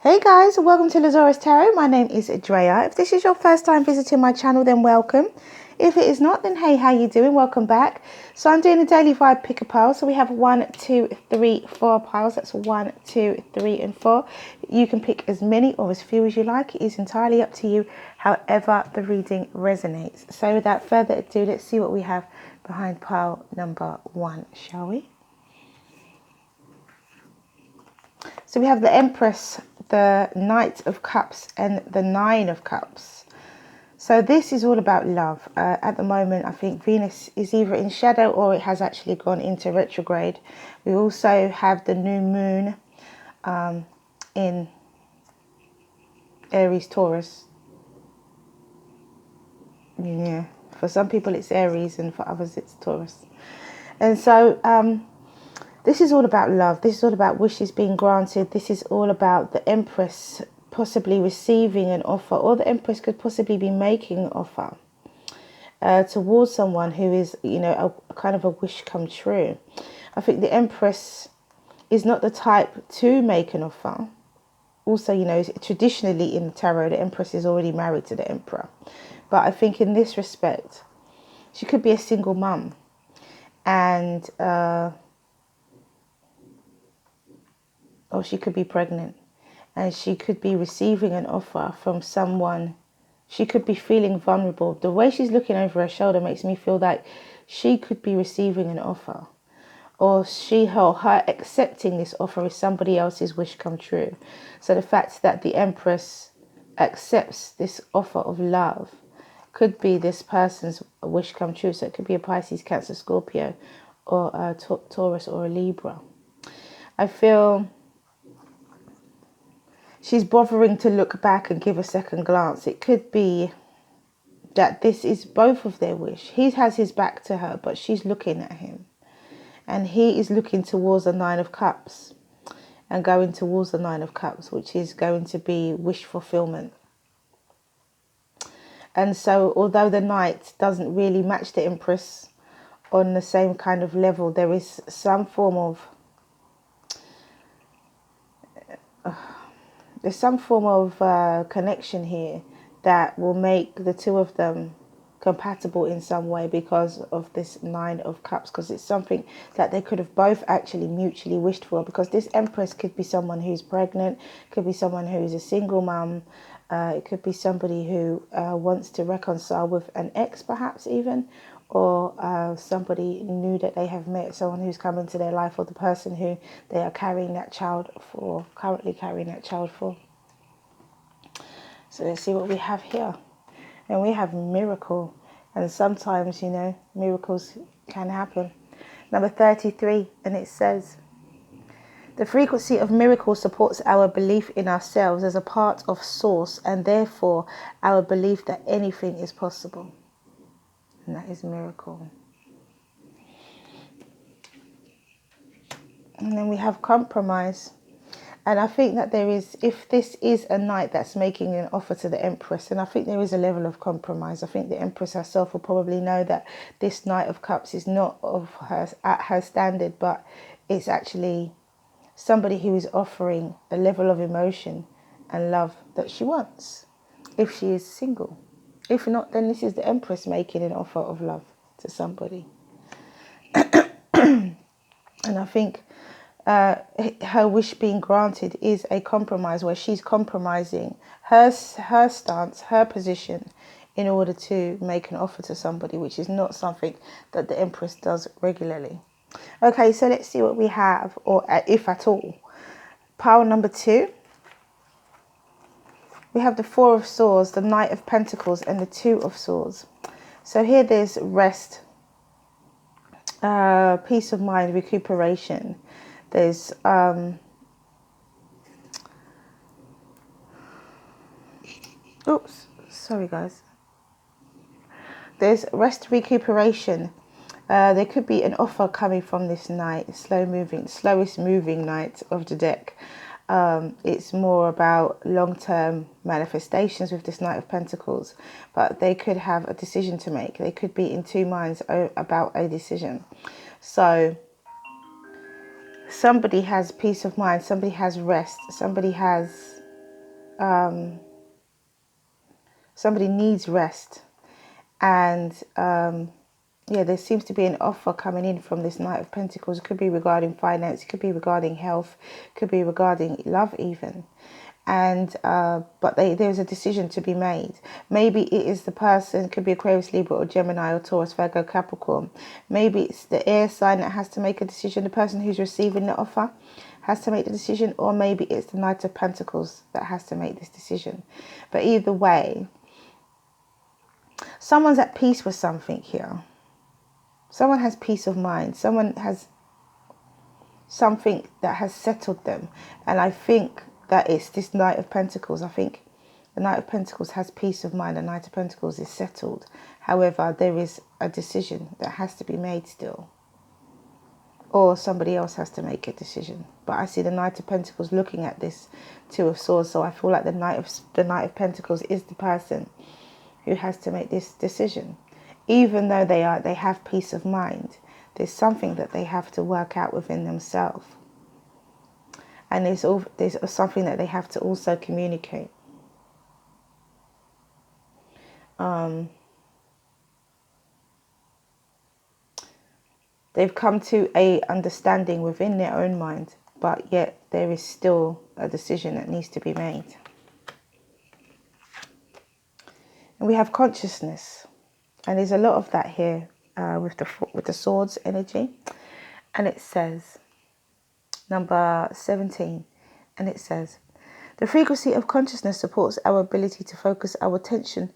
Hey guys, welcome to Zarious Tarot. My name is Drea. If this is your first time visiting my channel, then welcome. If it is not, then hey, how you doing? Welcome back. So I'm doing a daily vibe pick a pile. So we have 1, 2, 3, 4 piles. That's 1, 2, 3, and 4. You can pick as many or as few as you like. It is entirely up to you, however the reading resonates. So without further ado, let's see what we have behind pile number 1, shall we? So we have the Empress, the Knight of Cups, and the Nine of Cups. So this is all about love. At the moment, I think Venus is either in shadow or it has actually gone into retrograde. We also have the new moon in Aries, Taurus. Yeah, for some people it's Aries and for others it's Taurus. And so this is all about love. This is all about wishes being granted. This is all about the Empress possibly receiving an offer, or the Empress could possibly be making an offer towards someone who is, you know, a kind of a wish come true. I think the Empress is not the type to make an offer. Also, you know, traditionally in the tarot, the Empress is already married to the Emperor. But I think in this respect, she could be a single mum. And or she could be pregnant, and she could be receiving an offer from someone. She could be feeling vulnerable. The way she's looking over her shoulder makes me feel like she could be receiving an offer, or her accepting this offer is somebody else's wish come true. So the fact that the Empress accepts this offer of love could be this person's wish come true. So it could be a Pisces, Cancer, Scorpio, or a Taurus, or a Libra. I feel she's bothering to look back and give a second glance. It could be that this is both of their wish. He has his back to her, but she's looking at him. And he is looking towards the Nine of Cups and going towards the Nine of Cups, which is going to be wish fulfillment. And so although the Knight doesn't really match the Empress on the same kind of level, there is some form of connection here that will make the two of them compatible in some way because of this Nine of Cups, because it's something that they could have both actually mutually wished for, because this Empress could be someone who's pregnant, could be someone who's a single mum, it could be somebody who wants to reconcile with an ex perhaps even, or somebody new that they have met, someone who's come into their life, or the person who they are carrying that child for, currently carrying that child for. So let's see what we have here. And we have miracle. And sometimes, you know, miracles can happen. Number 33, and it says, the frequency of miracles supports our belief in ourselves as a part of source, and therefore our belief that anything is possible. And that is miracle. And then we have compromise. And I think that there is, if this is a knight that's making an offer to the Empress, and I think there is a level of compromise. I think the Empress herself will probably know that this Knight of Cups is not of her, at her standard, but it's actually somebody who is offering a level of emotion and love that she wants, if she is single. If not, then this is the Empress making an offer of love to somebody. And I think her wish being granted is a compromise, where she's compromising her stance, her position, in order to make an offer to somebody, which is not something that the Empress does regularly. Okay, so let's see what we have, or if at all. Pile number 2. We have the Four of Swords, the Knight of Pentacles, and the Two of Swords. So here there's rest, peace of mind, recuperation. There's oops, sorry guys. There's rest, recuperation. There could be an offer coming from this knight, slowest moving knight of the deck. It's more about long-term manifestations with this Knight of Pentacles, but they could have a decision to make. They could be in two minds about a decision. So somebody has peace of mind, somebody has rest, somebody has somebody needs rest. And yeah, there seems to be an offer coming in from this Knight of Pentacles. It could be regarding finance, it could be regarding health, it could be regarding love even. And but there's a decision to be made. Maybe it is the person, could be Aquarius, Libra, or Gemini, or Taurus, Virgo, Capricorn. Maybe it's the air sign that has to make a decision. The person who's receiving the offer has to make the decision, or maybe it's the Knight of Pentacles that has to make this decision. But either way, someone's at peace with something here. Someone has peace of mind. Someone has something that has settled them. And I think that it's this Knight of Pentacles. I think the Knight of Pentacles has peace of mind. The Knight of Pentacles is settled. However, there is a decision that has to be made still. Or somebody else has to make a decision. But I see the Knight of Pentacles looking at this Two of Swords. So I feel like the Knight of Pentacles is the person who has to make this decision. Even though they have peace of mind, there's something that they have to work out within themselves. And there's something that they have to also communicate. They've come to a understanding within their own mind, but yet there is still a decision that needs to be made. And we have consciousness, and there's a lot of that here with the swords energy. And it says, number 17, and it says, the frequency of consciousness supports our ability to focus our attention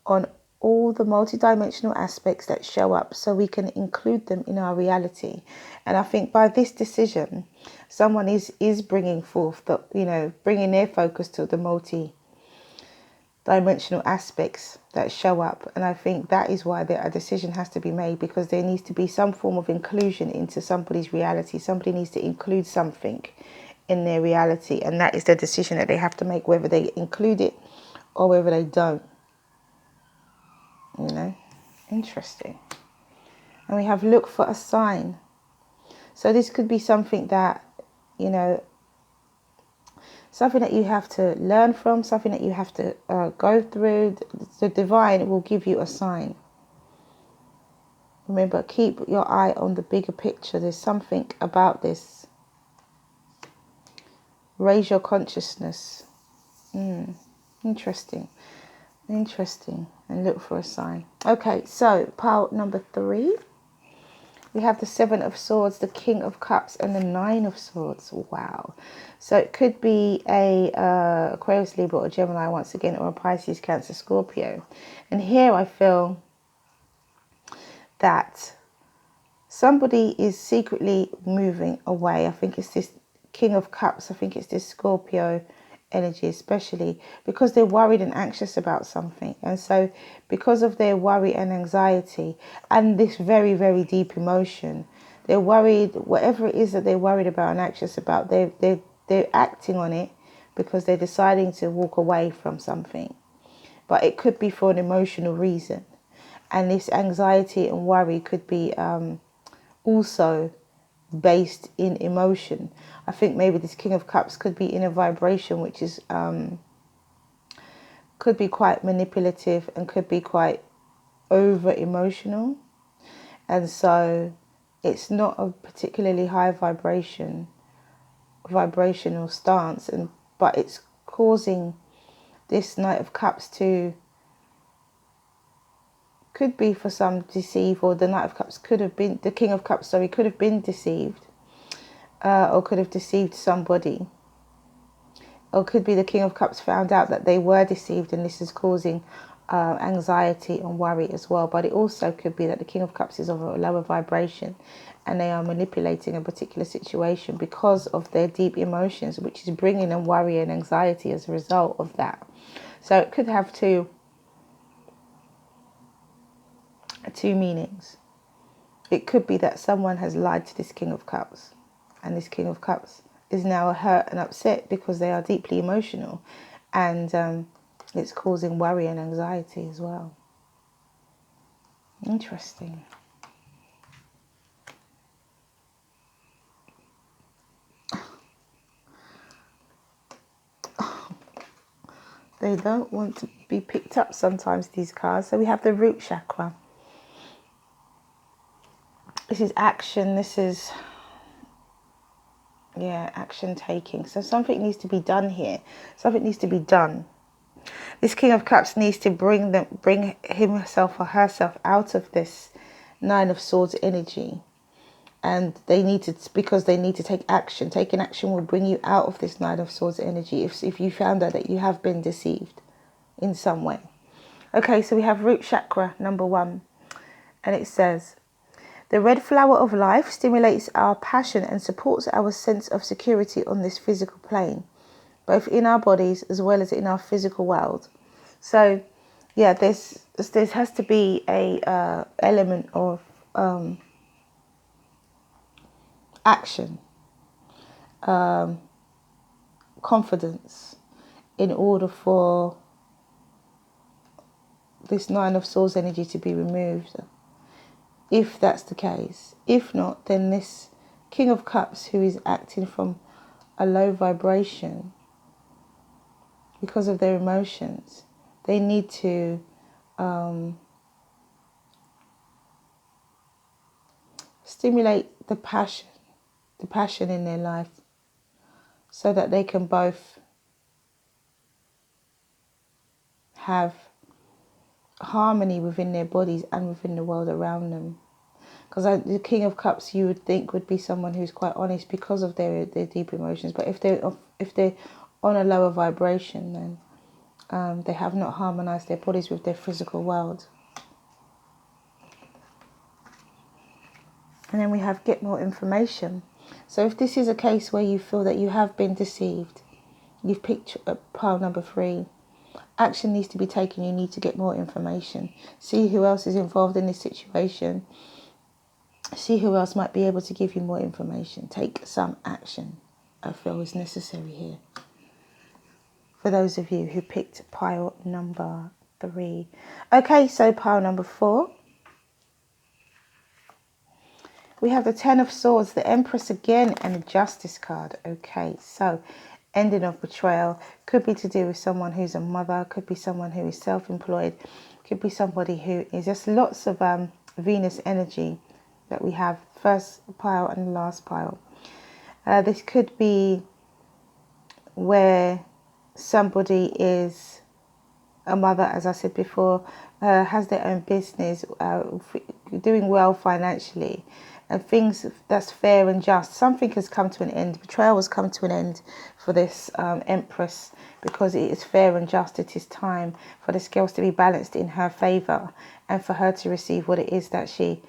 on all the multidimensional aspects that show up so we can include them in our reality. And I think by this decision, someone is bringing forth, bringing their focus to the multi-dimensional aspects that show up. And I think that is why a decision has to be made, because there needs to be some form of inclusion into somebody's reality. Somebody needs to include something in their reality, and that is the decision that they have to make, whether they include it or whether they don't. Interesting. And we have look for a sign. So this could be something that, something that you have to learn from, something that you have to go through. The divine will give you a sign. Remember, keep your eye on the bigger picture. There's something about this. Raise your consciousness. Interesting. And look for a sign. Okay, so pile number 3. We have the 7 of Swords, the King of Cups, and the 9 of Swords. Wow. So it could be a Aquarius, Libra, or Gemini once again, or a Pisces, Cancer, Scorpio. And here I feel that somebody is secretly moving away. I think it's this King of Cups. I think it's this Scorpio energy, especially because they're worried and anxious about something. And so because of their worry and anxiety and this very, very deep emotion, they're worried. Whatever it is that they're worried about and anxious about, they're acting on it because they're deciding to walk away from something. But it could be for an emotional reason. And this anxiety and worry could be also based in emotion. I think maybe this King of Cups could be in a vibration which is could be quite manipulative and could be quite over emotional, and so it's not a particularly high vibrational stance, but it's causing this Knight of Cups to, could be for some deceive, or the Knight of Cups could have been, the King of Cups, sorry, could have been deceived, or could have deceived somebody. Or could be the King of Cups found out that they were deceived, and this is causing anxiety and worry as well. But it also could be that the King of Cups is of a lower vibration and they are manipulating a particular situation because of their deep emotions, which is bringing them worry and anxiety as a result of that. So it could have two meanings. It could be that someone has lied to this King of Cups, and this King of Cups is now hurt and upset because they are deeply emotional, and it's causing worry and anxiety as well. Interesting. They don't want to be picked up sometimes, these cards. So we have the root chakra. This is action. This is, yeah, action taking. So something needs to be done here. Something needs to be done. This King of Cups needs to bring himself or herself out of this Nine of Swords energy. And they need to, because they need to take action. Taking action will bring you out of this Nine of Swords energy if you found out that you have been deceived in some way. Okay, so we have root chakra, number 1. And it says, the red flower of life stimulates our passion and supports our sense of security on this physical plane, both in our bodies as well as in our physical world. So, yeah, there has to be a element of action, confidence, in order for this Nine of Swords energy to be removed. If that's the case. If not, then this King of Cups, who is acting from a low vibration because of their emotions, they need to stimulate the passion in their life, so that they can both have harmony within their bodies and within the world around them. Because the King of Cups, you would think, would be someone who's quite honest because of their deep emotions. But if they're on a lower vibration, then they have not harmonized their bodies with their physical world. And then we have get more information. So if this is a case where you feel that you have been deceived, you've picked pile number 3. Action needs to be taken. You need to get more information. See who else is involved in this situation. See who else might be able to give you more information. Take some action, I feel, is necessary here. For those of you who picked pile number 3. Okay, so pile number 4. We have the Ten of Swords, the Empress again, and the Justice card. Okay, so ending of betrayal could be to do with someone who's a mother, could be someone who is self-employed, could be somebody who is just lots of Venus energy that we have, first pile and last pile. This could be where somebody is a mother, as I said before, has their own business, doing well financially, and things that's fair and just. Something has come to an end. Betrayal has come to an end for this Empress, because it is fair and just. It is time for the scales to be balanced in her favour, and for her to receive what it is that she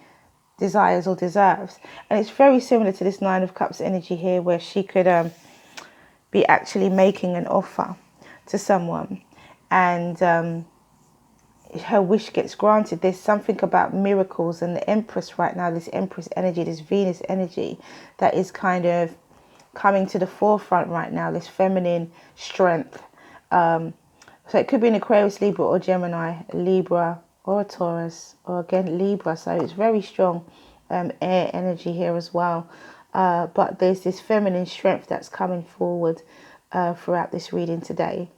desires or deserves. And it's very similar to this Nine of Cups energy here, where she could be actually making an offer to someone, and her wish gets granted. There's something about miracles and the Empress right now, this Empress energy, this Venus energy, that is kind of coming to the forefront right now, this feminine strength. So it could be an Aquarius, Libra or Gemini, Libra or a Taurus, or again Libra. So it's very strong air energy here as well. But there's this feminine strength that's coming forward throughout this reading today.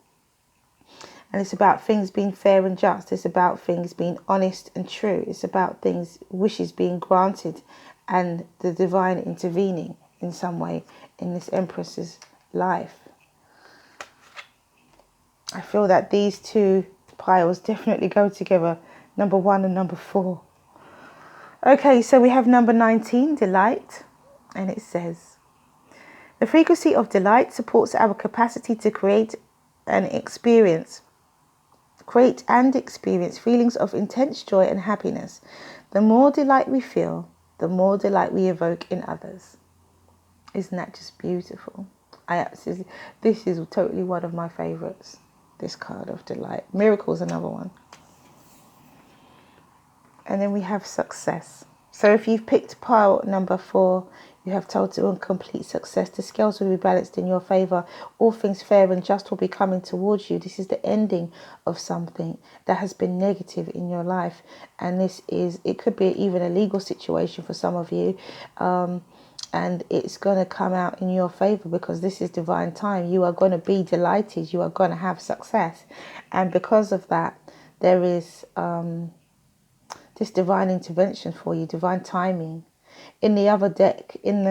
And it's about things being fair and just. It's about things being honest and true. It's about things, wishes being granted, and the divine intervening in some way in this Empress's life. I feel that these two piles definitely go together, number 1 and number 4. Okay, so we have number 19, delight, and it says, the frequency of delight supports our capacity to create and experience feelings of intense joy and happiness. The more delight we feel, the more delight we evoke in others. Isn't that just beautiful? This is totally one of my favorites, this card of delight. Miracles, another one. And then we have success. So if you've picked pile number 4, you have total and complete success. The scales will be balanced in your favour. All things fair and just will be coming towards you. This is the ending of something that has been negative in your life. And it could be even a legal situation for some of you. And and it's going to come out in your favor, because this is divine time. You are going to be delighted. You are going to have success. And because of that, there is this divine intervention for you, divine timing. In the other deck, in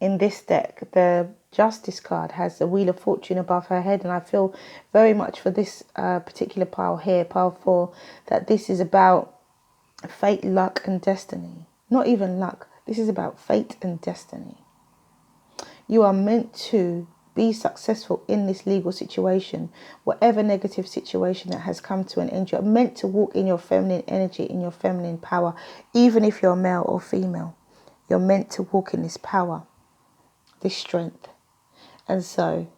this deck, the Justice card has the Wheel of Fortune above her head, and I feel very much for this particular pile here, pile 4, that this is about fate, luck and destiny. Not even luck. This is about fate and destiny. You are meant to be successful in this legal situation, whatever negative situation that has come to an end. You're meant to walk in your feminine energy, in your feminine power, even if you're male or female. You're meant to walk in this power, this strength. And so,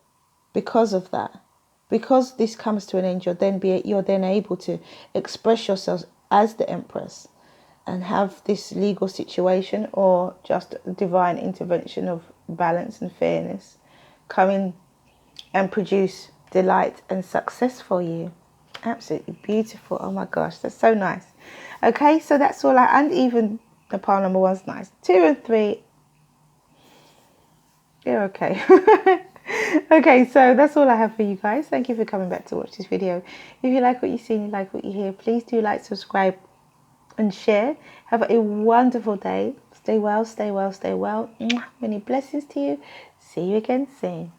because of that, because this comes to an end, you're then able to express yourself as the Empress and have this legal situation, or just divine intervention of balance and fairness, come in and produce delight and success for you. Absolutely beautiful. Oh my gosh, that's so nice. Okay, so that's all and even the pile number 1's nice. 2 and 3, you're okay. Okay, so that's all I have for you guys. Thank you for coming back to watch this video. If you like what you see and you like what you hear, please do like, subscribe and share. Have a wonderful day. Stay well, stay well, stay well. Mwah. Many blessings to you. See you again soon.